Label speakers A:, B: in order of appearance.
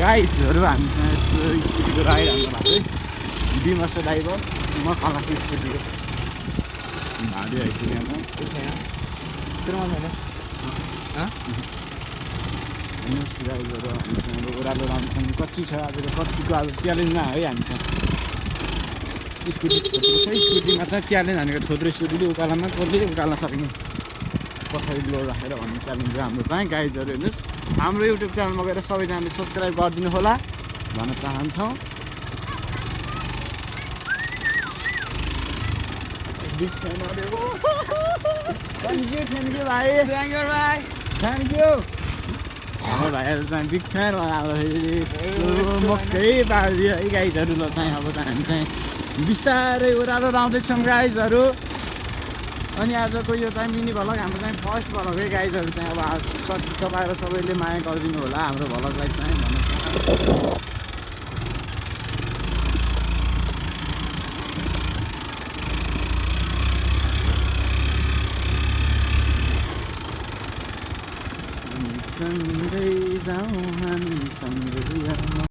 A: गाइजहरू हामीसँग यस्तो स्कुटीको राइड हाम्रो भएको है विमर्श ड्राइभर म खलासी स्कुटीको भाडी आइसक्यो ड्राइभर हामीसँग ओह्रालो राम्रोसँग कच्ची छ अब कच्चीको अब च्यालेन्जमा है हामीसँग स्कुटी थोत्रो छ स्कुटीमा चाहिँ च्यालेन्ज हानेको थोत्रो स्कुटीले उकालोमा कसले उकाल्न सक्ने पछाडि लोड राखेर भन्ने च्यालेन्ज हाम्रो चाहिँ गाइजहरू हेर्नुहोस् हाम्रो युट्युब च्यानलमा गएर सबैजनाले सब्सक्राइब गरिदिनु होला भन्न चाहन्छौँ थ्याङ्क यू भाइ थ्याङ्क यू हाम्रो भाइहरू चाहिँ बिग फ्यान मकै पारिदियो है गाइजहरू ल चाहिँ अब चाहिँ हामी चाहिँ बिस्तारै ओह्रालो आउँदैछौँ गाइजहरू अनि आजको यो चाहिँ मिनी भ्लग हाम्रो चाहिँ फर्स्ट भ्लग है गाइजहरू चाहिँ अब तपाईँहरू सबैले माया गरिदिनु होला हाम्रो भ्लगलाई चाहिँ भन्न सँगै जाउँ हामी सँगै